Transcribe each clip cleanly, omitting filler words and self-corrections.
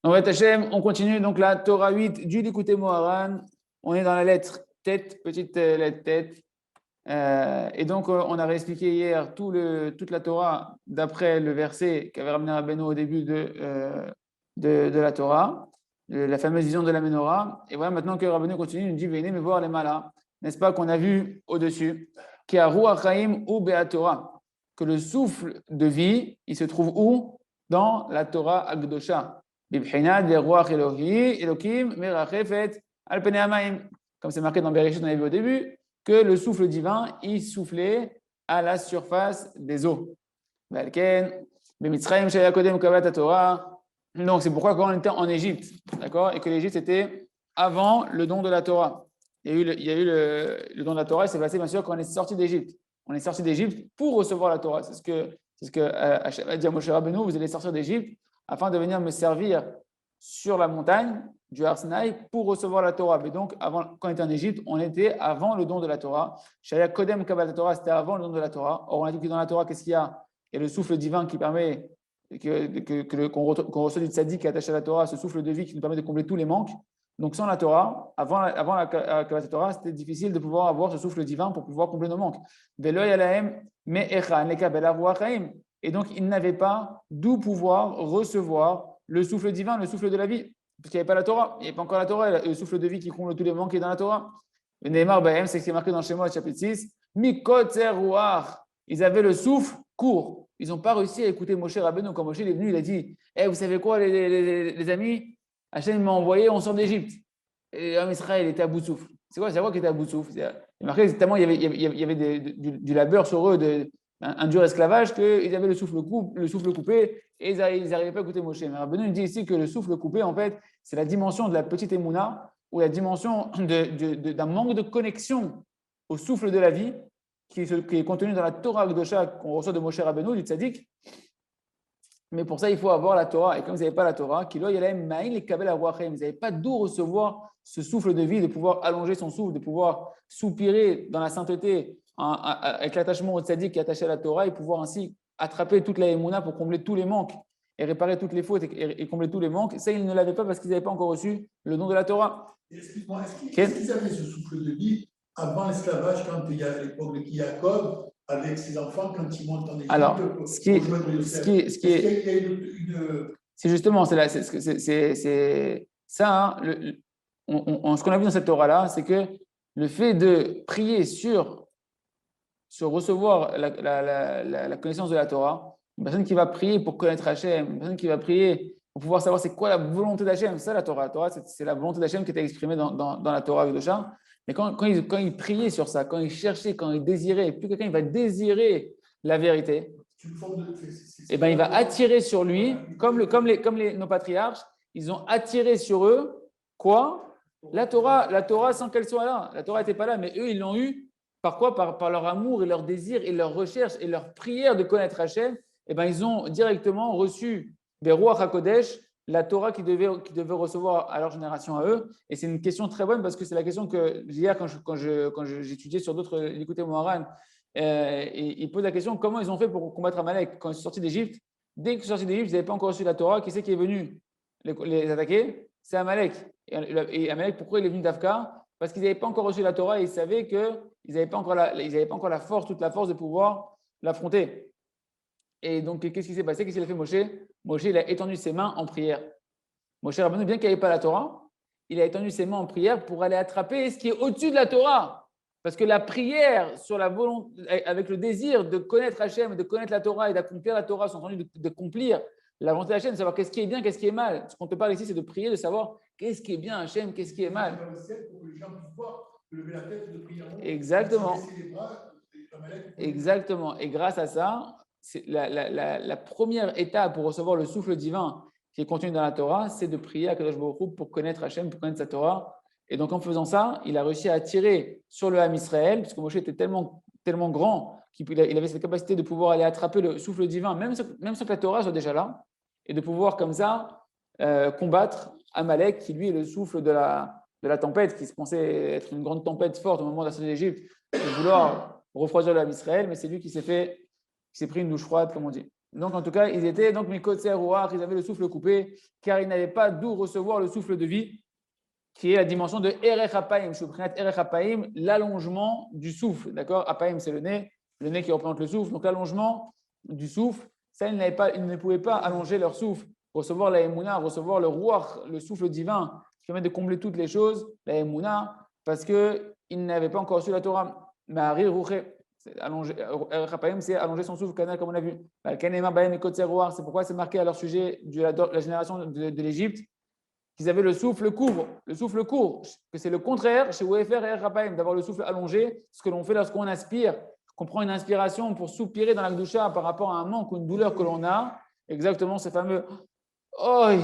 On va Hachem, on continue donc la Torah 8 du Likutei Moharan. On est dans la lettre tête, petite lettre tête. Et donc, on a réexpliqué hier toute la Torah d'après le verset qu'avait ramené Rabbeinu au début de la Torah, la fameuse vision de la Ménorah. Et voilà, maintenant que Rabbeinu continue, il nous dit venez me voir les malas. N'est-ce pas qu'on a vu au-dessus qui a Ruach Chaim ou Be'atorah, que le souffle de vie, il se trouve où? Dans la Torah Agdosha. Bibhinad Ruach Elohim Merachefet Al Penei Hamayim. Comme c'est marqué dans Bereshit, on avait vu au début, que le souffle divin, il soufflait à la surface des eaux. Donc, c'est pourquoi quand on était en Égypte, d'accord, et que l'Égypte c'était avant le don de la Torah. Il y a eu le don de la Torah, c'est passé bien sûr quand on est sorti d'Égypte. On est sorti d'Égypte pour recevoir la Torah. C'est ce que Hachem a dit à Moshe Rabbeinu, vous allez sortir d'Égypte afin de venir me servir sur la montagne du Har Sinaï pour recevoir la Torah. Mais donc, quand on était en Égypte, on était avant le don de la Torah. Shaya Kodem Kabbalat Torah, c'était avant le don de la Torah. Or, on a dit que dans la Torah, qu'est-ce qu'il y a? Il y a le souffle divin qui permet qu'on reçoit du tzaddik qui est attaché à la Torah, ce souffle de vie qui nous permet de combler tous les manques. Donc, sans la Torah, avant la Kabbalat Torah, c'était difficile de pouvoir avoir ce souffle divin pour pouvoir combler nos manques. Et donc, ils n'avaient pas d'où pouvoir recevoir le souffle divin, le souffle de la vie. Parce qu'il n'y avait pas la Torah, il n'y avait pas encore la Torah, le souffle de vie qui comble tous les manques qui est dans la Torah. Le Neymar Bahem, c'est ce qui est marqué dans Shemot, chapitre 6. Mikotzer Ruach. Ils avaient le souffle court. Ils n'ont pas réussi à écouter Moshe Rabbeinu. Quand Moshe est venu, il a dit vous savez quoi, les amis, Hachem m'a envoyé, on sort d'Égypte. Et l'homme Israël était à bout de souffle. C'est quoi qui était à bout de souffle? Il est marqué tellement il y avait du labeur sur eux, un dur esclavage, qu'ils avaient le souffle coupé et ils n'arrivaient pas à écouter Moshe. Mais Rabbeinu dit ici que le souffle coupé, en fait, c'est la dimension de la petite émouna ou la dimension d'un manque de connexion au souffle de la vie qui est contenu dans la Torah Gdosha qu'on reçoit de Moshe Rabbeinu, du tzaddik. Mais pour ça, il faut avoir la Torah. Et comme vous n'avez pas la Torah, vous n'avez pas d'où recevoir ce souffle de vie, de pouvoir allonger son souffle, de pouvoir soupirer dans la sainteté avec l'attachement au tzaddik qui est attaché à la Torah et pouvoir ainsi attraper toute la émouna pour combler tous les manques et réparer toutes les fautes et combler tous les manques. Ça, ils ne l'avaient pas parce qu'ils n'avaient pas encore reçu le don de la Torah. Excuse-moi, est-ce qu'ils avaient ce souffle de vie avant l'esclavage, quand il y a l'époque de Jacob, avec ses enfants, quand ils montent en Égypte? Alors, c'est justement, c'est ça, ce qu'on a vu dans cette Torah-là, c'est que le fait de prier sur recevoir la connaissance de la Torah, une personne qui va prier pour connaître Hachem, une personne qui va prier pour pouvoir savoir c'est quoi la volonté d'Hachem, ça la Torah. La Torah, c'est la volonté d'Hachem qui était exprimée dans la Torah Gdosha. Mais quand il priait sur ça, quand il cherchait, quand il désirait, plus quelqu'un il va désirer la vérité, et ben il va attirer sur lui, comme nos patriarches, ils ont attiré sur eux quoi? La Torah sans qu'elle soit là. La Torah n'était pas là, mais eux ils l'ont eu. Par quoi? Par leur amour et leur désir et leur recherche et leur prière de connaître Hachem. Et ben ils ont directement reçu des Ruach HaKodesh, la Torah qui devait recevoir à leur génération à eux. Et c'est une question très bonne parce que c'est la question que hier, quand j'étudiais sur d'autres Likutei Moharan, il pose la question comment ils ont fait pour combattre Amalek quand ils sont sortis d'Égypte. Dès qu'ils sont sortis d'Égypte, ils n'avaient pas encore reçu la Torah. Qui c'est qui est venu les attaquer? C'est Amalek. Et Amalek, pourquoi il est venu d'Afka? Parce qu'ils n'avaient pas encore reçu la Torah et ils savaient qu'ils n'avaient pas encore la force, toute la force de pouvoir l'affronter. Et donc, qu'est-ce qui s'est passé? Qu'est-ce qu'il a fait Moshe? Moshe, il a étendu ses mains en prière. Moshe Rabbeinu, bien qu'il n'y avait pas la Torah, il a étendu ses mains en prière pour aller attraper ce qui est au-dessus de la Torah. Parce que la prière sur la volonté, avec le désir de connaître Hachem, de connaître la Torah et d'accomplir la Torah, sont entendus d'accomplir la volonté d'Hachem, de savoir qu'est-ce qui est bien, qu'est-ce qui est mal. Ce qu'on te parle ici, c'est de prier, de savoir qu'est-ce qui est bien Hachem, qu'est-ce qui est mal. Exactement. Exactement. Et grâce à ça, c'est la première étape pour recevoir le souffle divin qui est contenu dans la Torah, c'est de prier à Kadosh Baruch Hu pour connaître Hachem, pour connaître sa Torah. Et donc, en faisant ça, il a réussi à attirer sur le Ham Israël, puisque Moshe était tellement grand qu'il avait cette capacité de pouvoir aller attraper le souffle divin, même sans que la Torah soit déjà là, et de pouvoir comme ça combattre Amalek, qui lui est le souffle de la tempête, qui se pensait être une grande tempête forte au moment de la sortie d'Égypte, pour vouloir refroidir le Ham Israël, mais c'est lui qui s'est pris une douche froide, comme on dit. Donc, en tout cas, ils étaient donc mikotse ruach, ils avaient le souffle coupé, car ils n'avaient pas d'où recevoir le souffle de vie, qui est la dimension de erech apaim, shubrinat erech apaim, l'allongement du souffle. D'accord? Apaim, c'est le nez qui représente le souffle. Donc, l'allongement du souffle, ça, ils ne pouvaient pas allonger leur souffle, recevoir la émouna, recevoir le ruach, le souffle divin, qui permet de combler toutes les choses, la émouna, parce qu'ils n'avaient pas encore reçu la Torah. Ma'ari ruche, c'est allonger son souffle, comme on a vu. C'est pourquoi c'est marqué à leur sujet de la génération de l'Égypte qu'ils avaient le souffle court, que c'est le contraire chez Wefer et Rapaim, d'avoir le souffle allongé, ce que l'on fait lorsqu'on aspire, qu'on prend une inspiration pour soupirer dans la Gdusha par rapport à un manque ou une douleur que l'on a, exactement ce fameux oi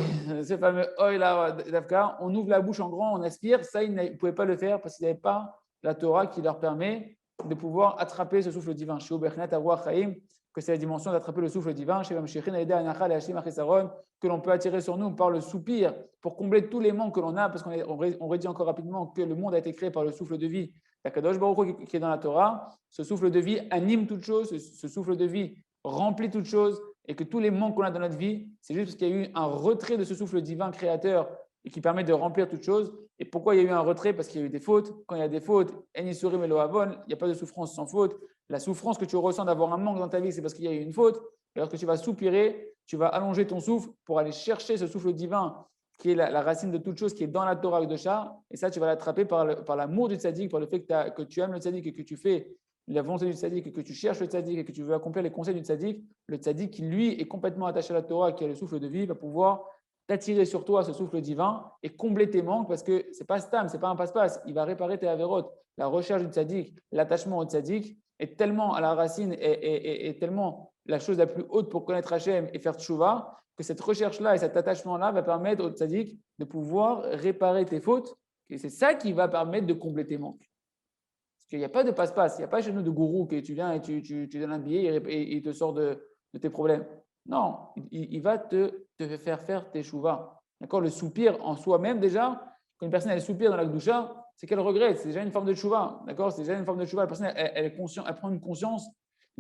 là, Dafka, on ouvre la bouche en grand, on aspire, ça ils ne pouvaient pas le faire parce qu'ils n'avaient pas la Torah qui leur permet de pouvoir attraper ce souffle divin. Chez Ubechnet Arwach Chaim, que c'est la dimension d'attraper le souffle divin, chez Mamshechin Aïda Anachal et Hashim Achisaron, que l'on peut attirer sur nous par le soupir pour combler tous les manques que l'on a, parce qu'on redit encore rapidement que le monde a été créé par le souffle de vie. La Kadosh Baruch Hu qui est dans la Torah, ce souffle de vie anime toute chose, ce souffle de vie remplit toute chose, et que tous les manques qu'on a dans notre vie, c'est juste parce qu'il y a eu un retrait de ce souffle divin créateur et qui permet de remplir toute chose. Et pourquoi il y a eu un retrait? Parce qu'il y a eu des fautes. Quand il y a des fautes, il n'y a pas de souffrance sans faute. La souffrance que tu ressens d'avoir un manque dans ta vie, c'est parce qu'il y a eu une faute. Et lorsque tu vas soupirer, tu vas allonger ton souffle pour aller chercher ce souffle divin qui est la racine de toute chose, qui est dans la Torah de Shah. Et ça, tu vas l'attraper par l'amour du tzaddik, par le fait que tu aimes le tzaddik et que tu fais la volonté du tzaddik et que tu cherches le tzaddik et que tu veux accomplir les conseils du tzaddik. Le tzaddik qui, lui, est complètement attaché à la Torah, qui a le souffle de vie, va pouvoir t'attirer sur toi ce souffle divin et combler tes manques parce que c'est pas stam, c'est pas un passe-passe. Il va réparer tes avérotes. La recherche du tzaddik, l'attachement au tzaddik est tellement à la racine et tellement la chose la plus haute pour connaître Hachem et faire tchouva que cette recherche-là et cet attachement-là va permettre au tzaddik de pouvoir réparer tes fautes. Et c'est ça qui va permettre de combler tes manques. Parce qu'il n'y a pas de passe-passe. Il n'y a pas chez nous de gourou que tu viens et tu donnes un billet et il te sort de tes problèmes. Non, il va te faire tes chouvas. D'accord? Le soupir en soi-même, déjà, quand une personne elle soupire dans la Gdusha, c'est qu'elle regrette. C'est déjà une forme de chouva. D'accord? C'est déjà une forme de chouva. La personne, elle prend une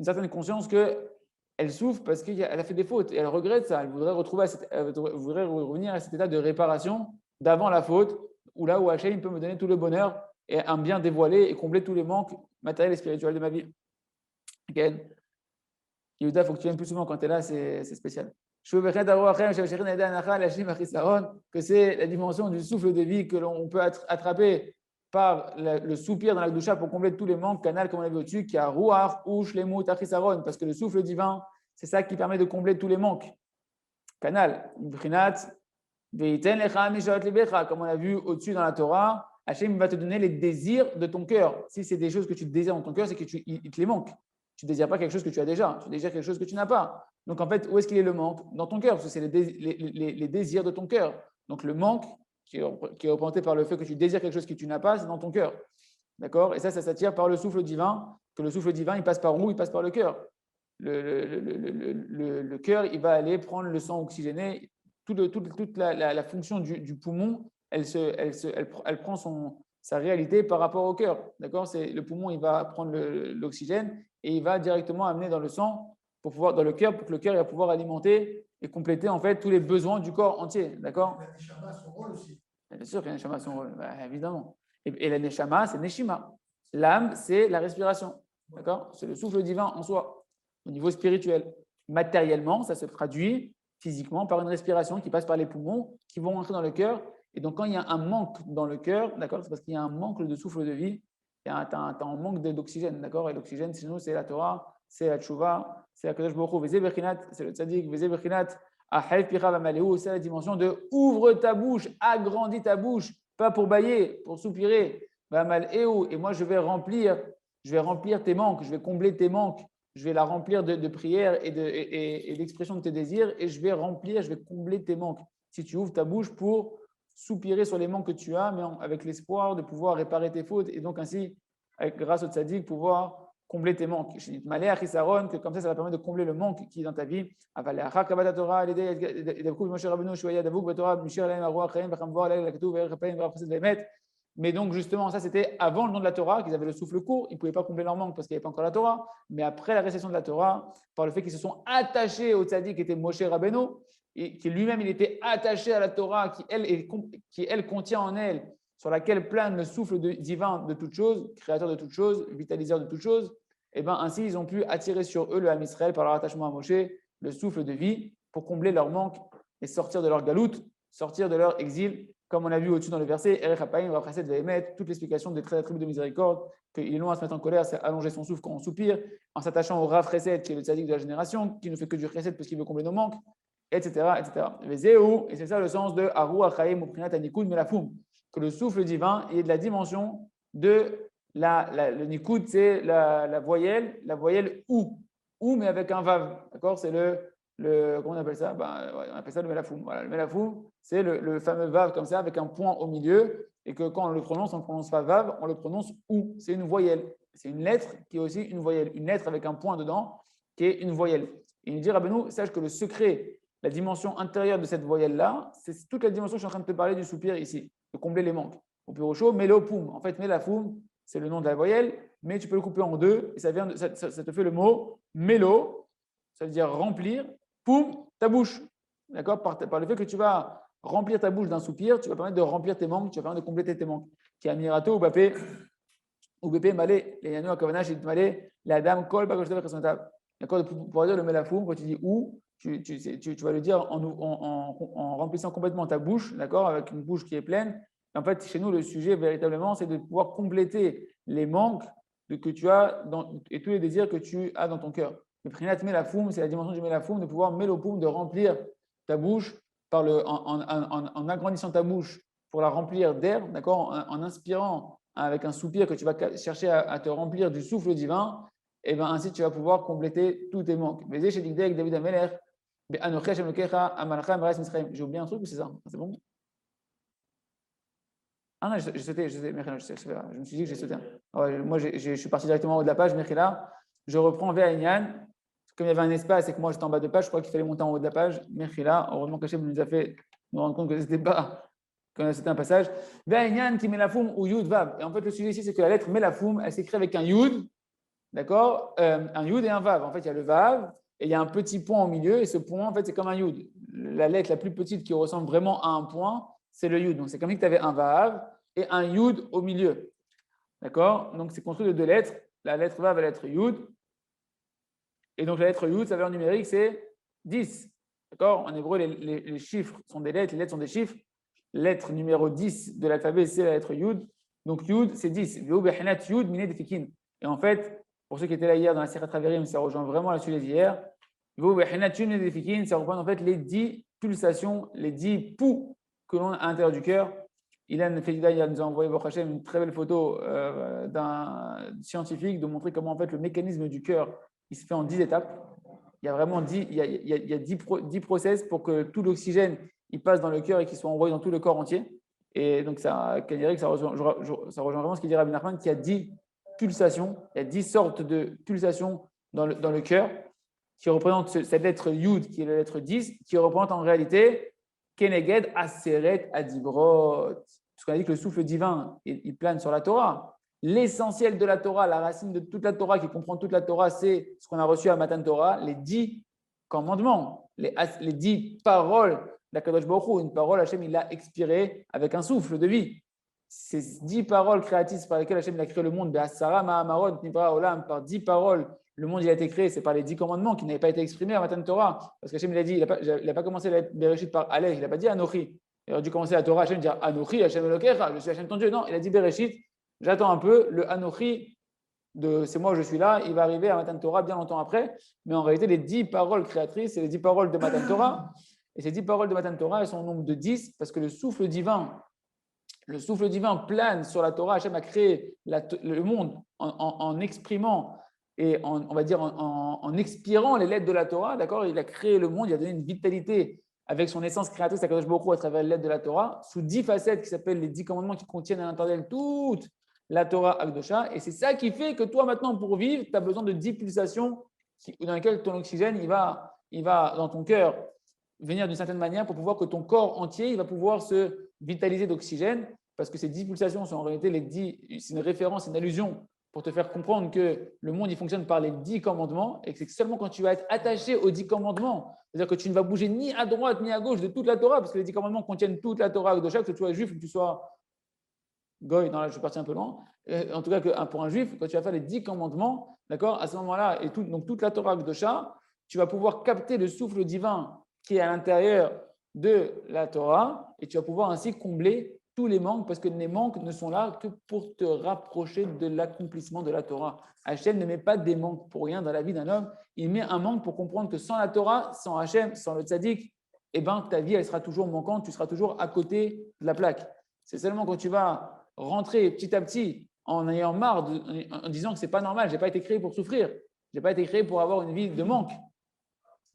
certaine conscience qu'elle souffre parce qu'elle a fait des fautes et elle regrette ça. Elle voudrait revenir à cet état de réparation d'avant la faute, où là où Hachem peut me donner tout le bonheur et un bien dévoilé et combler tous les manques matériels et spirituels de ma vie. Okay. Yehuda, il faut que tu viennes plus souvent quand tu es là, c'est spécial. Que c'est la dimension du souffle de vie que l'on peut attraper par le soupir dans la Gdusha pour combler tous les manques, canal comme on a vu au-dessus, qui a Ruach, Ush, Lemut, Achisaron, parce que le souffle divin, c'est ça qui permet de combler tous les manques. Canal, comme on a vu au-dessus dans la Torah, Hachem va te donner les désirs de ton cœur. Si c'est des choses que tu désires dans ton cœur, c'est qu'il te les manque. Tu ne désires pas quelque chose que tu as déjà, tu désires quelque chose que tu n'as pas. Donc en fait, où est-ce qu'il est le manque? Dans ton cœur, parce que c'est les désirs de ton cœur. Donc le manque, qui est représenté par le fait que tu désires quelque chose que tu n'as pas, c'est dans ton cœur. D'accord? Et ça s'attire par le souffle divin, que le souffle divin, il passe par où? Il passe par le cœur. Le cœur, il va aller prendre le sang oxygéné. Toute la fonction du poumon, elle prend sa réalité par rapport au cœur. D'accord? Le poumon, il va prendre l'oxygène et il va directement amener dans le sang, dans le cœur, pour que le cœur il va pouvoir alimenter et compléter en fait tous les besoins du corps entier. D'accord? La Neshama a son rôle aussi. Bien sûr que la Neshama a son rôle, évidemment. Et la Neshama, c'est Neshima. L'âme, c'est la respiration. D'accord? C'est le souffle divin en soi, au niveau spirituel. Matériellement, ça se traduit physiquement par une respiration qui passe par les poumons, qui vont entrer dans le cœur. Et donc, quand il y a un manque dans le cœur, d'accord, c'est parce qu'il y a un manque de souffle de vie, tu as un manque d'oxygène, d'accord? Et l'oxygène, chez nous, c'est la Torah, c'est la Tchouva, c'est la Kadosh Baruch Hu, c'est le Tzadik, c'est la dimension de ouvre ta bouche, agrandis ta bouche, pas pour bâiller, pour soupirer. Et moi, je vais remplir tes manques, je vais combler tes manques, je vais la remplir de prières et d'expression de tes désirs, et je vais combler tes manques. Si tu ouvres ta bouche pour soupirer sur les manques que tu as, mais avec l'espoir de pouvoir réparer tes fautes, et donc ainsi, grâce au tzaddik, pouvoir combler tes manques. Que comme ça va permettre de combler le manque qui est dans ta vie. Mais donc, justement, ça, c'était avant le nom de la Torah, qu'ils avaient le souffle court. Ils ne pouvaient pas combler leur manque parce qu'il n'y avait pas encore la Torah. Mais après la réception de la Torah, par le fait qu'ils se sont attachés au tzaddik qui était Moshe Rabbeinu, et qui lui-même, il était attaché à la Torah, qui, elle, contient en elle, sur laquelle plane le souffle divin de toute chose, créateur de toute chose, vitaliseur de toute chose, et bien ainsi, ils ont pu attirer sur eux le Ham Israël par leur attachement à Moshe, le souffle de vie, pour combler leur manque et sortir de leur galoute, sortir de leur exil, comme on a vu au-dessus dans le verset, Erech Hapaim, Rachesed Vehemet, toute l'explication des 13 attributs de miséricorde, qu'il est long à se mettre en colère, c'est allonger son souffle quand on soupire, en s'attachant au Rav Chesed, qui est le tzaddik de la génération, qui ne fait que du Chesed parce qu'il veut combler nos manques, etc. Et c'est ça le sens de Haru Achaim Uprinat Anikud Melafum, que le souffle divin est de la dimension de le Nikud, c'est la voyelle ou. Ou, mais avec un vav. D'accord? C'est comment on appelle ça? On appelle ça le Melafoum. Voilà, le Melafoum, c'est le fameux vav comme ça, avec un point au milieu, et que quand on le prononce, on ne prononce pas vav, on le prononce ou. C'est une voyelle. C'est une lettre qui est aussi une voyelle. Une lettre avec un point dedans, qui est une voyelle. Et il nous dit, Rabbeinu, sache que le secret, la dimension intérieure de cette voyelle-là, c'est toute la dimension que je suis en train de te parler du soupir ici, de combler les manques. Au plus chaud, Melopoum. En fait, Melafoum, c'est le nom de la voyelle, mais tu peux le couper en deux, et ça te fait le mot mélo, ça veut dire remplir, poum, ta bouche. D'accord? Par le fait que tu vas remplir ta bouche d'un soupir, tu vas permettre de remplir tes manques, tu vas permettre de compléter tes manques. Qui a mirato ou bépé malé, les yanou à kavanach, il malé, la dame kol, bagoshtav, resonatable. D'accord? Pour dire le mélafoum, quand tu dis ou, tu vas le dire en remplissant complètement ta bouche, d'accord? Avec une bouche qui est pleine. En fait, chez nous, le sujet véritablement, c'est de pouvoir compléter les manques que tu as et tous les désirs que tu as dans ton cœur. Le prinat melafoum, c'est la dimension du melafoum, de pouvoir mélopoum, de remplir ta bouche en agrandissant ta bouche pour la remplir d'air, d'accord, en inspirant avec un soupir que tu vas chercher à te remplir du souffle divin, et bien ainsi tu vas pouvoir compléter tous tes manques. J'ai oublié un truc ou c'est ça? C'est bon? Ah non, j'ai sauté, je me suis dit que j'ai sauté. Moi, je suis parti directement en haut de la page, Mechila. Je reprends vers Inyan. Comme il y avait un espace et que moi j'étais en bas de page, je crois qu'il fallait monter en haut de la page. Mechila, heureusement qu'Hachem nous a fait nous rendre compte que c'était un passage. Vers Inyan qui met la foum ou Yud Vav. Et en fait, le sujet ici, c'est que la lettre Melafoum, elle s'écrit avec un Yud, d'accord, un Yud et un Vav. En fait, il y a le Vav et il y a un petit point au milieu. Et ce point, en fait, c'est comme un Yud. La lettre la plus petite qui ressemble vraiment à un point, c'est le Yud. Donc, c'est comme si tu avais un Vav et un Yud au milieu. D'accord? Donc, c'est construit de deux lettres. La lettre Vav et la lettre Yud. Et donc, la lettre Yud, ça veut dire en numérique, c'est 10. D'accord? En hébreu, les chiffres sont des lettres, les lettres sont des chiffres. Lettre numéro 10 de l'alphabet, c'est la lettre Yud. Donc, Yud, c'est 10. Et en fait, pour ceux qui étaient là hier dans la Sirat Haverim, ça rejoint vraiment la sujet d'hier. Ça représente en fait les 10 pulsations, les 10 poux que l'on a à l'intérieur du cœur. Ilan Fedida nous a envoyé une très belle photo d'un scientifique de montrer comment en fait le mécanisme du cœur il se fait en 10 étapes. Il y a vraiment 10 process pour que tout l'oxygène il passe dans le cœur et qu'il soit envoyé dans tout le corps entier. Et donc ça rejoint vraiment ce qu'il dit Rabbi Nachman, qu'il y a 10 pulsations, il y a 10 sortes de pulsations dans le cœur qui représentent cette lettre Yud qui est la lettre 10, qui représente en réalité Keneged Aseret Adibrot. Parce qu'on a dit que le souffle divin, il plane sur la Torah. L'essentiel de la Torah, la racine de toute la Torah, qui comprend toute la Torah, c'est ce qu'on a reçu à Matan Torah, les 10 commandements, les 10 paroles d'Akadosh Baruch Hu. Une parole, Hachem, il l'a expirée avec un souffle de vie. Ces 10 paroles créatrices par lesquelles Hachem a créé le monde, par 10 paroles, le monde il a été créé, c'est par les 10 commandements qui n'avaient pas été exprimés à Matan Torah. Parce qu'Hachem, il a dit, il n'a pas commencé la Bereshit par Aleph, il n'a pas dit Anochi. Il aurait dû commencer la Torah, Hachem dire Anochi, Hachem Elokecha, je suis Hachem ton Dieu. Non, il a dit Bereshit, j'attends un peu, le Anochi, c'est moi, je suis là, il va arriver à Matan Torah bien longtemps après. Mais en réalité, les 10 paroles créatrices, c'est les 10 paroles de Matan Torah. Et ces 10 paroles de Matan Torah, elles sont au nombre de 10 parce que le souffle divin plane sur la Torah. Hachem a créé le monde en exprimant et on va dire en expirant les lettres de la Torah. D'accord? Il a créé le monde, il a donné une vitalité avec son essence créatrice à Kadosh Baruch Hu à travers les lettres de la Torah, sous 10 facettes qui s'appellent les 10 commandements qui contiennent à l'intérieur d'elle toute la Torah Akdosha. Et c'est ça qui fait que toi, maintenant, pour vivre, tu as besoin de 10 pulsations dans lesquelles ton oxygène, il va dans ton cœur venir d'une certaine manière pour pouvoir que ton corps entier, il va pouvoir se vitaliser d'oxygène parce que ces 10 pulsations sont en réalité c'est une référence, une allusion pour te faire comprendre que le monde il fonctionne par les 10 commandements et que c'est seulement quand tu vas être attaché aux 10 commandements, c'est-à-dire que tu ne vas bouger ni à droite ni à gauche de toute la Torah, parce que les 10 commandements contiennent toute la Torah de chaque, que tu sois juif ou que tu sois goy, non, là je suis parti un peu loin, en tout cas pour un juif, quand tu vas faire les 10 commandements, d'accord, à ce moment-là, et donc toute la Torah Kedosha, tu vas pouvoir capter le souffle divin qui est à l'intérieur de la Torah et tu vas pouvoir ainsi combler tous les manques parce que les manques ne sont là que pour te rapprocher de l'accomplissement de la Torah. Hachem ne met pas des manques pour rien dans la vie d'un homme, il met un manque pour comprendre que sans la Torah, sans Hachem, sans le tzaddik, eh ben, ta vie elle sera toujours manquante, tu seras toujours à côté de la plaque. C'est seulement quand tu vas rentrer petit à petit en ayant marre, en disant que ce n'est pas normal, je n'ai pas été créé pour souffrir, je n'ai pas été créé pour avoir une vie de manque.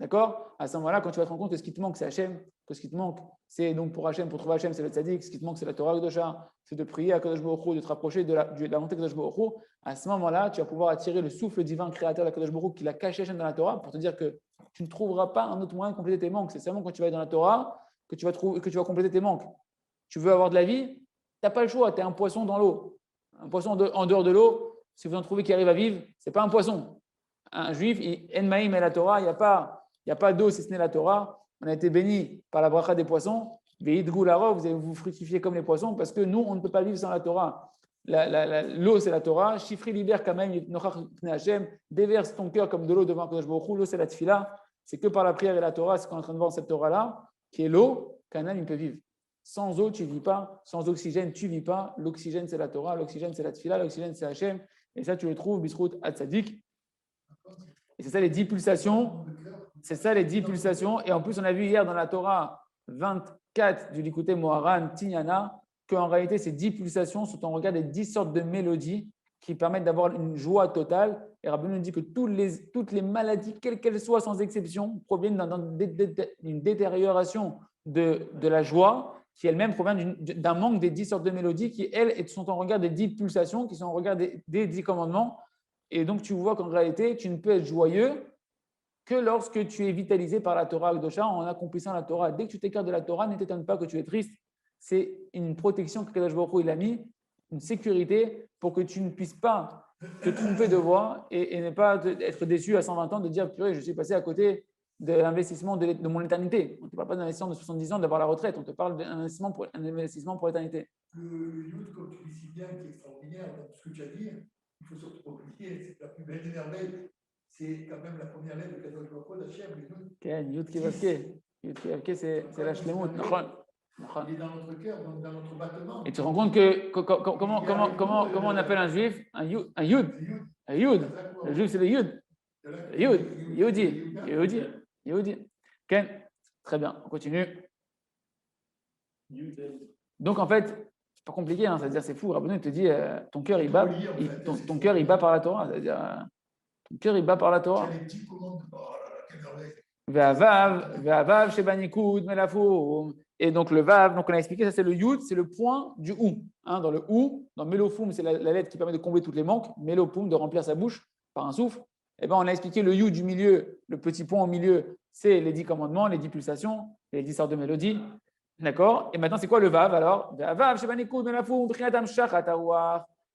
D'accord? À ce moment-là, quand tu vas te rendre compte que ce qui te manque, c'est Hachem, que ce qui te manque, c'est donc pour Hachem, pour trouver Hachem, c'est le tzaddik, ce qui te manque, c'est la Torah Kedosha, c'est de prier à Kadosh Baruch Hu, de te rapprocher de la volonté de Kadosh Baruch Hu. À ce moment-là, tu vas pouvoir attirer le souffle divin créateur de Kadosh Baruch Hu qui l'a caché Hachem dans la Torah pour te dire que tu ne trouveras pas un autre moyen de compléter tes manques. C'est seulement quand tu vas être dans la Torah que tu vas compléter tes manques. Tu veux avoir de la vie, tu n'as pas le choix, tu es un poisson dans l'eau. Un poisson en dehors de l'eau, si vous en trouvez qui arrive à vivre, ce n'est pas un poisson. Un juif, Enmaïm et la Torah, il n'y a pas d'eau si ce n'est la Torah. On a été béni par la bracha des poissons. Vous allez vous fructifier comme les poissons parce que nous, on ne peut pas vivre sans la Torah. L'eau, c'est la Torah. Chifri libère quand même, déverse ton cœur comme de l'eau devant Kadosh Baruch Hu. L'eau, c'est la tefila. C'est que par la prière et la Torah, c'est qu'on est en train de voir cette Torah-là, qui est l'eau, qu'un âme il peut vivre. Sans eau, tu ne vis pas. Sans oxygène, tu ne vis pas. L'oxygène, c'est la Torah. L'oxygène, c'est la tefila. L'oxygène, c'est Hachem. Et ça, tu le trouves, Bisrout Hatzadik. Et c'est ça les 10 pulsations. C'est ça les 10 pulsations. Et en plus, on a vu hier dans la Torah 24 du Likutei Moharan, Tignana, qu'en réalité, ces 10 pulsations sont en regard des 10 sortes de mélodies qui permettent d'avoir une joie totale. Et Rabbi nous dit que toutes les maladies, quelles qu'elles soient, sans exception, proviennent d'une détérioration de la joie qui elle-même provient d'un manque des 10 sortes de mélodies qui, elles, sont en regard des 10 pulsations, qui sont en regard des 10 commandements. Et donc, tu vois qu'en réalité, tu ne peux être joyeux que lorsque tu es vitalisé par la Torah Kedosha en accomplissant la Torah. Dès que tu t'écartes de la Torah, ne t'étonne pas que tu es triste. C'est une protection que Kadosh Baruch Hu il a mis, une sécurité pour que tu ne puisses pas te tromper de voie et ne pas être déçu à 120 ans de dire purée, je suis passé à côté de l'investissement de mon éternité. On ne te parle pas d'un investissement de 70 ans d'avoir la retraite, on te parle d'un investissement pour l'éternité. Le Yud, comme tu dis si bien, qui est extraordinaire dans tout ce que tu as dit, il faut surtout oublier, c'est la plus belle des merveilles. C'est quand même la première lettre de Kadosh Baruch Hu d'Hachem, le Yud. Yud Kevavke. Yud Kevavke, c'est la Shlemut. Il est dans notre cœur, donc dans notre battement. Et tu te rends compte que comment on appelle un juif? Un Yud. Un Yud. Le juif, c'est le Yud. Yud. Yehudi. Okay. Très bien, on continue. Donc en fait, c'est pas compliqué, hein, c'est-à-dire c'est fou. Rabbeinu te dit ton cœur il bat, ton cœur il bat par la Torah, c'est-à-dire ton cœur il bat par la Torah. Ve'avav shebanikud melafoum. Et donc le vav, donc on a expliqué, ça c'est le yud, c'est le point du ou. Hein, dans le ou, dans melofoum, c'est la lettre qui permet de combler tous les manques, melopoum, de remplir sa bouche par un souffle. Et ben on a expliqué le yud du milieu, le petit point au milieu, c'est les 10 commandements, les 10 pulsations, les 10 sortes de mélodies. D'accord? Et maintenant, c'est quoi le vav alors?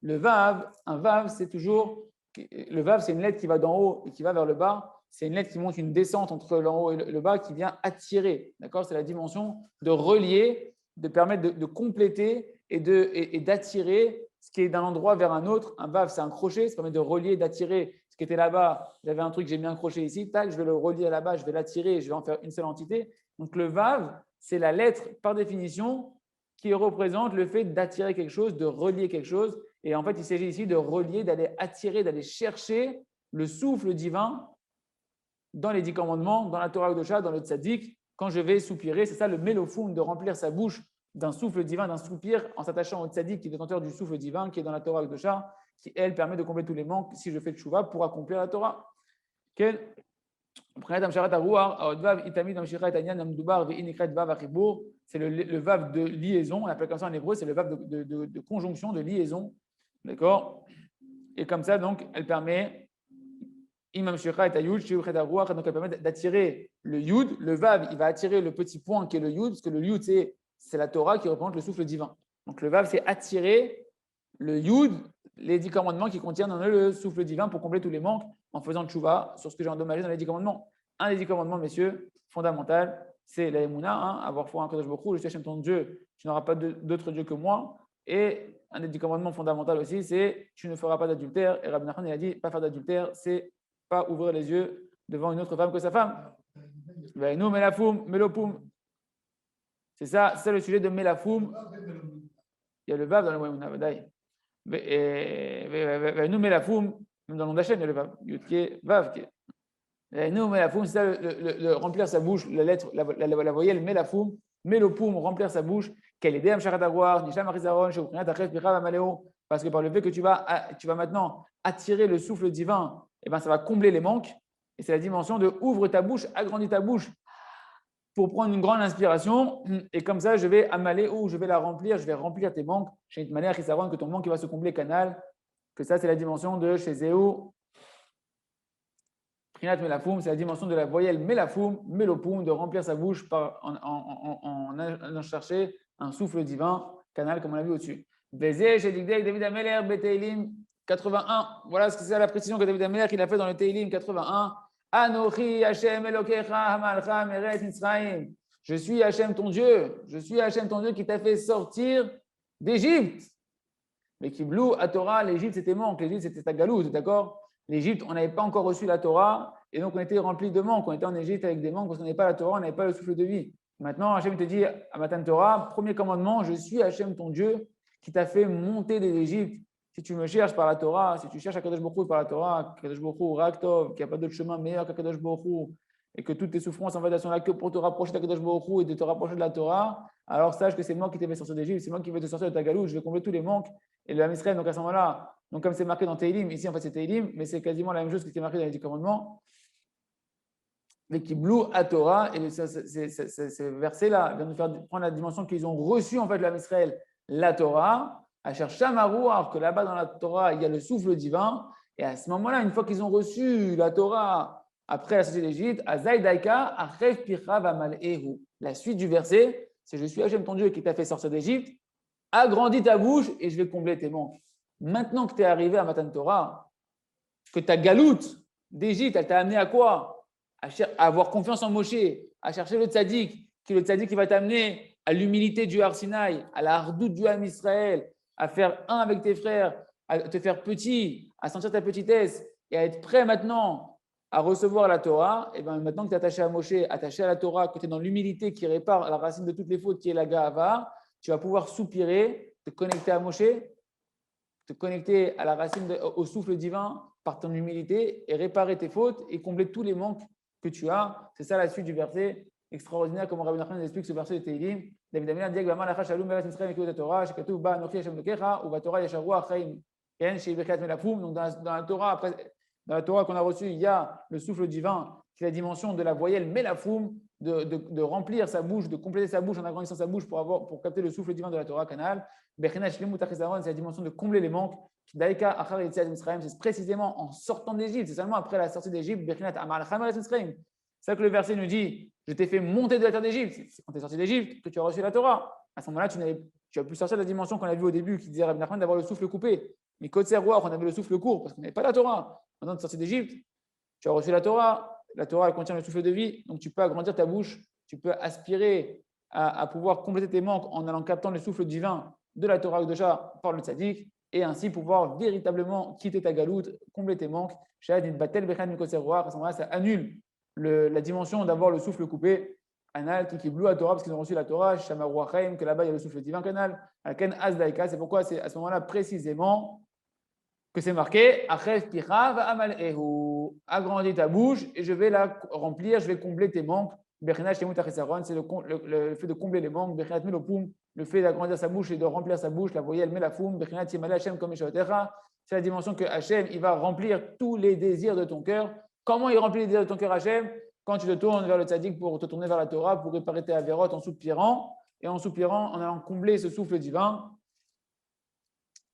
Le vav, un vav, c'est toujours. Le vav, c'est une lettre qui va d'en haut et qui va vers le bas. C'est une lettre qui montre une descente entre l'en haut et le bas qui vient attirer. D'accord? C'est la dimension de relier, de permettre de compléter et d'attirer ce qui est d'un endroit vers un autre. Un vav, c'est un crochet, ça permet de relier, d'attirer ce qui était là-bas. J'avais un truc, j'ai mis un crochet ici, tac, je vais le relier là-bas, je vais l'attirer et je vais en faire une seule entité. Donc le vav, c'est la lettre par définition qui représente le fait d'attirer quelque chose, de relier quelque chose. Et en fait, il s'agit ici de relier, d'aller attirer, d'aller chercher le souffle divin dans les 10 commandements, dans la Torah Kedosha, dans le tzaddik. Quand je vais soupirer, c'est ça le melofoum, de remplir sa bouche d'un souffle divin, d'un soupir, en s'attachant au tzaddik qui est détenteur du souffle divin, qui est dans la Torah Kedosha, qui, elle, permet de combler tous les manques si je fais tchouva pour accomplir la Torah. C'est le vav de liaison, on appelle comme ça en hébreu, c'est le vav de conjonction, de liaison. D'accord? Et comme ça, donc, elle permet donc elle permet d'attirer le yud. Le vav, il va attirer le petit point qui est le yud, parce que le yud, c'est la Torah qui représente le souffle divin. Donc le Vav, c'est attirer le Yud, les 10 commandements qui contiennent le souffle divin pour combler tous les manques en faisant tchouva sur ce que j'ai endommagé dans les 10 commandements. Un des 10 commandements, messieurs, fondamental, c'est la Emouna, avoir foi en Kadosh Baruch Hu, je suis Hachem ton Dieu, tu n'auras pas d'autre Dieu que moi. Et un des 10 commandements fondamentaux aussi, c'est tu ne feras pas d'adultère. Et Rabbi Nachman, il a dit, pas faire d'adultère, c'est pas ouvrir les yeux devant une autre femme que sa femme. Nous, Melafoum, Melopoum. C'est ça, c'est le sujet de Melafoum. Il y a le Vav dans le Moïmouna, Vadaï. Nous, Melafoum, même dans le nom d'Hachem, il y a le Vav. Yudke, Vav. Nous, Melafoum, c'est ça, le remplir sa bouche, la lettre, la voyelle Melafoum, Melopoum, remplir sa bouche. Quel est Dem Sharadagwar, Nisham Arizaron, Shokrinat, Achef, Pichav, Amaleo. Parce que par le fait que tu vas maintenant attirer le souffle divin, eh ben, ça va combler les manques. Et c'est la dimension de ouvre ta bouche, agrandis ta bouche pour prendre une grande inspiration. Et comme ça, je vais amaler ou je vais la remplir, je vais remplir tes manques. Chez une manière qui s'avance que ton manque il va se combler canal. Que ça, c'est la dimension de chez Zéou. Prinat Melafoum, c'est la dimension de la voyelle Melafoum, Melopoum, de remplir sa bouche en allant chercher un souffle divin, canal, comme on l'a vu au-dessus. Bézé, chez Digdek, David Ameler, Beteilim 81. Voilà ce que c'est la précision que David Ameler il a fait dans le Teilim 81. Anochi Hashem Elokecha Hamalcha Meret Mitzrayim. Je suis Hashem ton Dieu. Je suis Hashem ton Dieu qui t'a fait sortir d'Égypte. Mais Kiblou, à Torah, l'Égypte c'était manque. L'Égypte c'était ta galoute, d'accord? L'Égypte, on n'avait pas encore reçu la Torah et donc on était rempli de manques. On était en Égypte avec des manques parce qu'on n'avait pas la Torah, on n'avait pas le souffle de vie. Maintenant, Hashem te dit à Matan Torah, premier commandement, je suis Hashem ton Dieu qui t'a fait monter de l'Égypte. Si tu me cherches par la Torah, si tu cherches à Kadosh Baruch Hu par la Torah, Kadosh Baruch Hu, Raktov, qu'il n'y a pas d'autre chemin meilleur qu'à Kadosh Baruch Hu, et que toutes tes souffrances en fait elles sont là que pour te rapprocher de Kadosh Baruch Hu et de te rapprocher de la Torah, alors sache que c'est moi qui t'ai fait sortir d'Égypte, c'est moi qui vais te sortir de ta galoute, je vais combler tous les manques. Et le Ham Israël, donc à ce moment-là, donc comme c'est marqué dans Teilim, ici en fait c'est Teilim, mais c'est quasiment la même chose que ce qui est marqué dans les 10 commandements. Mais qui blou à Torah, et ce verset-là vient nous faire prendre la dimension qu'ils ont reçu en fait le Ham Israël, la Torah. À chercher alors que là-bas dans la Torah, il y a le souffle divin. Et à ce moment-là, une fois qu'ils ont reçu la Torah après la sortie d'Égypte, la suite du verset, c'est je suis Hachem ton Dieu qui t'a fait sortir d'Égypte, agrandis ta bouche et je vais combler tes manques. Maintenant que tu es arrivé à Matan Torah, que ta galoute d'Égypte, elle t'a amené à quoi? À avoir confiance en Moshe, à chercher le tzaddik, qui est le tzaddik qui va t'amener à l'humilité du Har Sinaï, à la hardoute du Ham Israël, à faire un avec tes frères, à te faire petit, à sentir ta petitesse et à être prêt maintenant à recevoir la Torah. Et bien maintenant que tu es attaché à Moshe, attaché à la Torah, que tu es dans l'humilité qui répare la racine de toutes les fautes qui est la Gahava, tu vas pouvoir soupirer, te connecter à Moshe, te connecter à la racine, au souffle divin par ton humilité et réparer tes fautes et combler tous les manques que tu as. C'est ça la suite du verset extraordinaire, comme Rabbi Nachman explique ce verset de Teilim. David Ameler dit donc dans la Torah qu'on a reçue, il y a le souffle divin, qui est la dimension de la voyelle Melafoum, de remplir sa bouche, de compléter sa bouche en agrandissant sa bouche pour capter le souffle divin de la Torah canal. C'est la dimension de combler les manques. C'est précisément en sortant d'Égypte, c'est seulement après la sortie d'Égypte. C'est ça que le verset nous dit, je t'ai fait monter de la terre d'Égypte. C'est quand tu es sorti d'Égypte que tu as reçu la Torah. À ce moment-là, tu as pu sortir de la dimension qu'on a vue au début, qui disait Rabbi Nachman d'avoir le souffle coupé. Mais côté roi, on avait le souffle court parce qu'on n'avait pas la Torah. Maintenant, tu es sorti d'Égypte, tu as reçu la Torah. La Torah, elle contient le souffle de vie. Donc, tu peux agrandir ta bouche. Tu peux aspirer à pouvoir compléter tes manques en allant captant le souffle divin de la Torah Kedosha par le tzaddik et ainsi pouvoir véritablement quitter ta galoute, combler tes manques. À ce moment-là, ça annule la dimension d'avoir le souffle coupé. Anal, qui blou à Torah, parce qu'ils ont reçu la Torah, Shamaru Achaim, que là-bas il y a le souffle divin canal, Alken Azdaika, c'est pourquoi c'est à ce moment-là précisément que c'est marqué Achef Pichav Amal Ehu, agrandis ta bouche et je vais la remplir, je vais combler tes manques. Bechinat Shemut Achesaron, c'est le fait de combler les manques. Bechinat Melopum, le fait d'agrandir sa bouche et de remplir sa bouche, la voyelle Melafoum. Bechinat Yemale Hashem comme Eshaotecha, c'est la dimension que Hashem il va remplir tous les désirs de ton cœur. Comment il remplit les désirs de ton cœur, Hashem? Quand tu te tournes vers le tzaddik pour te tourner vers la Torah, pour réparer tes avérotes en soupirant, et en soupirant, en allant combler ce souffle divin,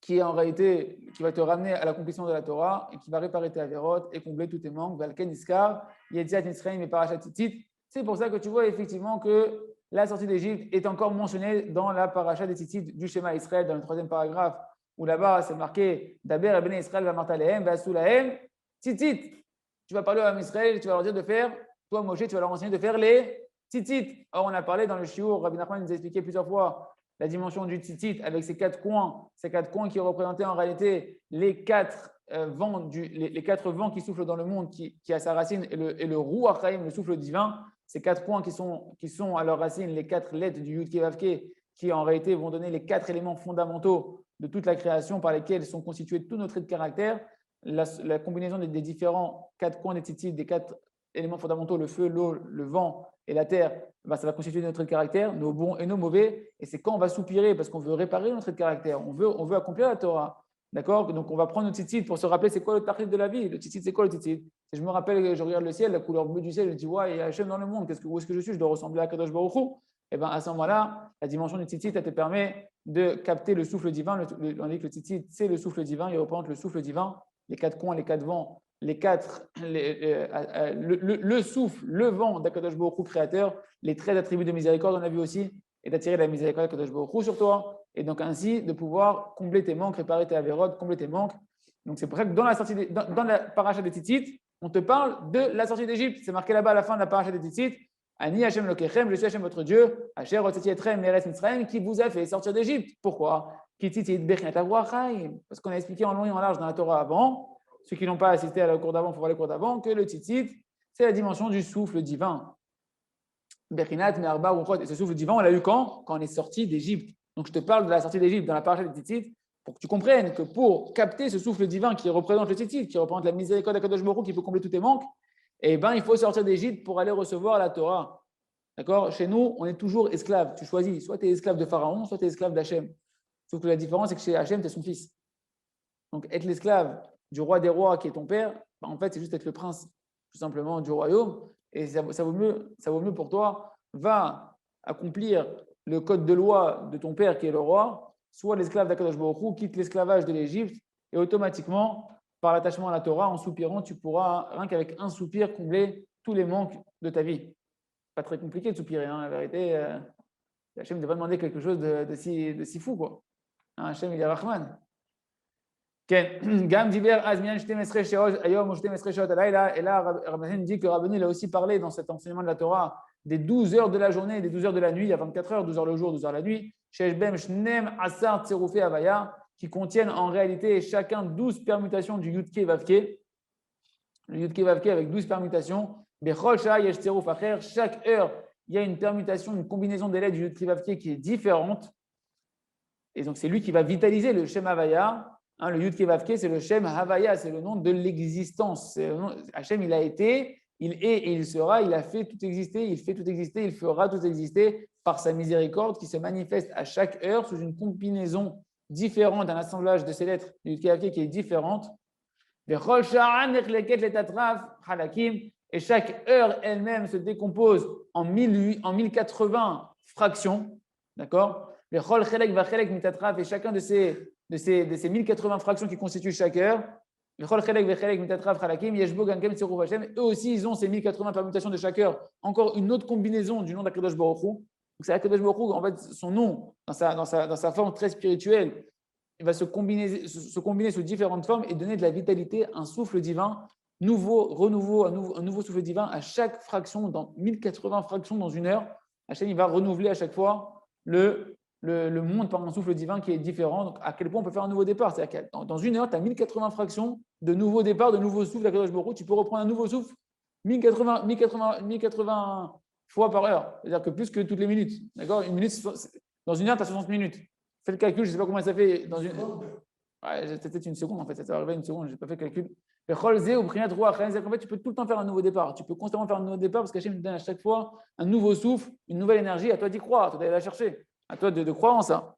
qui est en réalité, qui va te ramener à l'accomplissement de la Torah, et qui va réparer tes avérotes et combler tous tes manques. Valken Iskar, Yetziat Nisraim et Parashat Tzitzit. C'est pour ça que tu vois effectivement que la sortie d'Égypte est encore mentionnée dans la paracha des tzitzit du schéma Israël, dans le 3e paragraphe, où là-bas c'est marqué Daber Ebene Israël va martalehem, va soulahem, tzitzit. Tu vas parler à Israël, tu vas leur dire de faire, toi Moshe, tu vas leur enseigner de faire les tzitzit. Or, on a parlé dans le shiur, Rabbi Nachman nous a expliqué plusieurs fois la dimension du tzitzit avec ces 4 coins qui représentaient en réalité les 4 vents, les 4 vents qui soufflent dans le monde, qui a sa racine, et le Ruach Haïm, le souffle divin. Ces 4 points qui sont à leur racine les 4 lettres du Yud Ke Vav Ke, qui en réalité vont donner les 4 éléments fondamentaux de toute la création par lesquels sont constitués tous nos traits de caractère. La combinaison des différents 4 coins des tzitzit, des 4 éléments fondamentaux, le feu, l'eau, le vent et la terre, ça va constituer notre trait de caractère, nos bons et nos mauvais. Et c'est quand on va soupirer, parce qu'on veut réparer notre trait de caractère, on veut accomplir la Torah. D'accord? Donc on va prendre notre tzitzit pour se rappeler c'est quoi le tachlit de la vie. Le tzitzit, c'est quoi le tzitzit? Je me rappelle, je regarde le ciel, la couleur bleue du ciel, je dis ouais, il y a Hachem dans le monde, où est-ce que je suis? Je dois ressembler à Kadosh Baruch Hu. Et bien à ce moment-là, la dimension du tzitzit, elle te permet de capter le souffle divin. On dit que le tzitzit, c'est le souffle divin, il représente le souffle divin, les 4 coins, les 4 vents, le souffle, le vent d'Akadosh Baruch Hu créateur, les 13 attributs de miséricorde, on a vu aussi, et d'attirer la miséricorde d'Akadosh Baruch Hu sur toi, et donc ainsi de pouvoir combler tes manques, réparer tes avérotes, combler tes manques. Donc c'est pour ça que dans la paracha des tzitzit, on te parle de la sortie d'Égypte. C'est marqué là-bas à la fin de la paracha des tzitzit. Ani Hashem Lokechem, je suis Hashem votre Dieu, Asher Hotzeti Etrem Meretz Mitzrayim, qui vous a fait sortir d'Égypte. Pourquoi? Parce qu'on a expliqué en long et en large dans la Torah avant. Ceux qui n'ont pas assisté à la cours d'avant, il faut voir les cours d'avant, que le tzitzit, c'est la dimension du souffle divin. Bechinat, Me'arba, Ruchot. Et ce souffle divin, on l'a eu quand? Quand on est sorti d'Égypte. Donc je te parle de la sortie d'Égypte dans la paracha des tzitzit, pour que tu comprennes que pour capter ce souffle divin qui représente le tzitzit, qui représente la miséricorde d'Akadosh Baruch Hu, qui peut combler tous tes manques, eh ben, il faut sortir d'Égypte pour aller recevoir la Torah. D'accord? Chez nous, on est toujours esclave. Tu choisis, soit tu es esclave de Pharaon, soit tu es esclave d'Hachem. Sauf que la différence, c'est que chez Hachem, tu es son fils. Donc être l'esclave du roi des rois qui est ton père, en fait, c'est juste être le prince, tout simplement, du royaume. Et ça vaut mieux pour toi. Va accomplir le code de loi de ton père qui est le roi, soit l'esclave d'Akadosh Baruch Hu, quitte l'esclavage de l'Égypte, et automatiquement, par l'attachement à la Torah, en soupirant, tu pourras, rien qu'avec un soupir, combler tous les manques de ta vie. Pas très compliqué de soupirer, hein, la vérité. Hachem ne devait pas demander quelque chose de si fou, quoi. Hein, Hachem, il est Rahman. Gam Diber Azmian Shtemesre Sheot Ayom ou Shtemesre Sheot Alayla. Et là, Rabbi dit que Rabbi il a aussi parlé dans cet enseignement de la Torah des 12 heures de la journée et des 12 heures de la nuit. Il y a 24 heures, 12 heures le jour, 12 heures la nuit. Sheshbem Shnem Asar Tseroufé Avaya, qui contiennent en réalité chacun 12 permutations du Yud Ke Vav Ke. Le Yud Ke Vav Ke avec 12 permutations. Bechol Shah Yesh Tserouf Acher. Chaque heure, il y a une permutation, une combinaison des lettres du Yud Ke Vav Ke qui est différente. Et donc, c'est lui qui va vitaliser le Shem Havaya. Hein, le Yud Ke Vav Ke, c'est le Shem Havaya, c'est le nom de l'existence. Hachem, il a été, il est et il sera, il a fait tout exister, il fait tout exister, il fera tout exister par sa miséricorde qui se manifeste à chaque heure sous une combinaison différente, un assemblage de ces lettres du Yud Ke Vav Ke qui est différente. Et chaque heure elle-même se décompose en 1080 fractions. D'accord? Et chacun de ces 1080 fractions qui constituent chaque heure, eux aussi, ils ont ces 1080 permutations de chaque heure. Encore une autre combinaison du nom d'Akadosh Baruch Hu. Donc, c'est Akadosh Baruch Hu, en fait, son nom, dans sa forme très spirituelle, il va se combiner sous différentes formes et donner de la vitalité, un souffle divin, un nouveau souffle divin à chaque fraction, dans 1080 fractions dans une heure. Hachem, il va renouveler à chaque fois le monde par un souffle divin qui est différent. Donc, à quel point on peut faire un nouveau départ? C'est-à-dire que dans une heure, tu as 1080 fractions de nouveaux départs, de nouveaux souffles d'Akadosh Baruch Hu. Tu peux reprendre un nouveau souffle 1080 fois par heure. C'est-à-dire que plus que toutes les minutes. D'accord? Dans une heure, tu as 60 minutes. Fais le calcul, je ne sais pas comment ça fait. Dans une... Ouais, c'était peut-être une seconde, en fait. Ça s'est arrivé une seconde, je n'ai pas fait le calcul. En fait, tu peux tout le temps faire un nouveau départ. Tu peux constamment faire un nouveau départ parce qu'Hachem te donne à chaque fois un nouveau souffle, une nouvelle énergie. À toi d'y croire, à toi d'aller la chercher. À toi de croire en ça.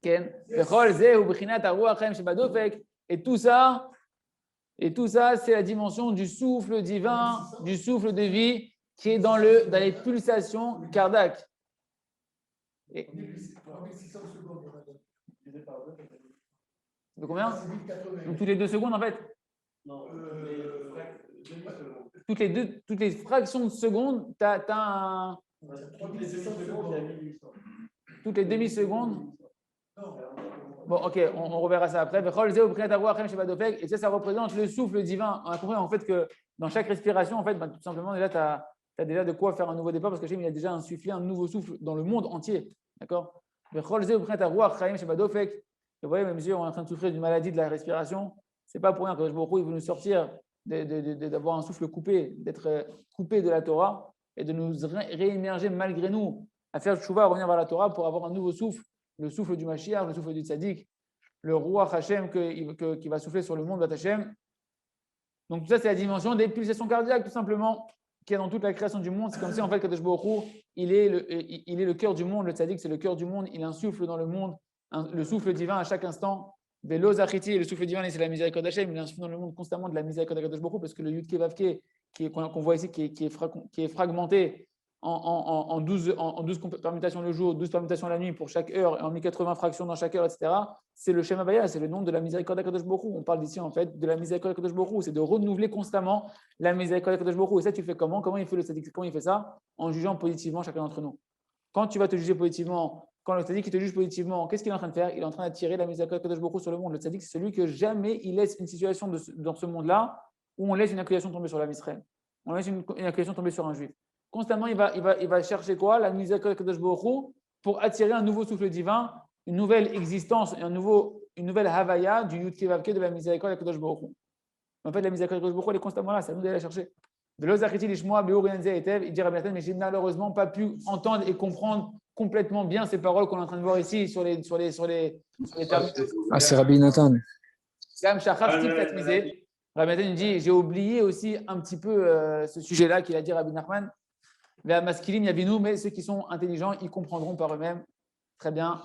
Et tout ça, c'est la dimension du souffle divin, du souffle de vie qui est dans les pulsations cardiaques. Et... De combien? Donc toutes les 2 secondes en fait. Non, toutes les fractions de seconde, tu as Toutes les demi-secondes. Toutes les demi-secondes. Non. Bon, ok, on reverra ça après. Et ça représente le souffle divin. On a compris en fait que dans chaque respiration, en fait, tout simplement, déjà, tu as déjà de quoi faire un nouveau départ parce que Hachem, il a déjà insufflé un nouveau souffle dans le monde entier. D'accord. Et vous voyez, même si on est en train de souffrir d'une maladie de la respiration, c'est pas pour rien que Baruch Hu, il veut nous sortir d'avoir un souffle coupé, d'être coupé de la Torah et de nous réémerger malgré nous à faire le tchouva, à revenir vers la Torah pour avoir un nouveau souffle, le souffle du Mashiach, le souffle du Tzaddik, le Ruach Hashem qui va souffler sur le monde d'Hachem. Donc tout ça, c'est la dimension des pulsations cardiaques, tout simplement, qu'il y a dans toute la création du monde. C'est comme si, en fait, Kadosh Baruch Hu, il est le cœur du monde. Le Tzaddik, c'est le cœur du monde. Il insuffle dans le monde le souffle divin à chaque instant. Velo Zachiti, le souffle divin, c'est la miséricorde d'Hachem. Il insuffle dans le monde constamment de la miséricorde de Kadosh Baruch Hu, parce que le Yud Kevavke, qu'on voit ici, qui est fragmenté en 12 permutations le jour, 12 permutations la nuit pour chaque heure, et en 1080 fractions dans chaque heure, etc. C'est le Shem Havaya, c'est le nom de la miséricorde d'Akadosh Baruch Hu. On parle ici en fait de la miséricorde d'Akadosh Baruch Hu, c'est de renouveler constamment la miséricorde d'Akadosh Baruch Hu. Et ça, tu fais comment? Comment il fait le tzaddik? Comment il fait ça? En jugeant positivement chacun d'entre nous. Quand tu vas te juger positivement, quand le tzaddik te juge positivement, qu'est-ce qu'il est en train de faire? Il est en train d'attirer la miséricorde d'Akadosh Baruch Hu sur le monde. Le tzaddik, c'est celui que jamais il laisse une situation dans ce monde-là où on laisse une accusation tomber sur la Israël. On laisse une accusation tomber sur un juif. Constamment, il va chercher quoi? La miséricorde de Kadosh Baruch Hu pour attirer un nouveau souffle divin, une nouvelle existence, une nouvelle havaya du Yud Kevavke de la miséricorde de Kadosh Baruch Hu. En fait, la miséricorde de Kadosh Baruch Hu, elle est constamment là, c'est à nous d'aller la chercher. Il dit Rabbi Nathan, mais j'ai malheureusement pas pu entendre et comprendre complètement bien ces paroles qu'on est en train de voir ici sur les termes. Ah, c'est Rabbi Nathan. Rabbi Nathan dit, j'ai oublié aussi un petit peu ce sujet-là qu'il a dit Rabbi Nachman. Mais ceux qui sont intelligents, ils comprendront par eux-mêmes. Très bien.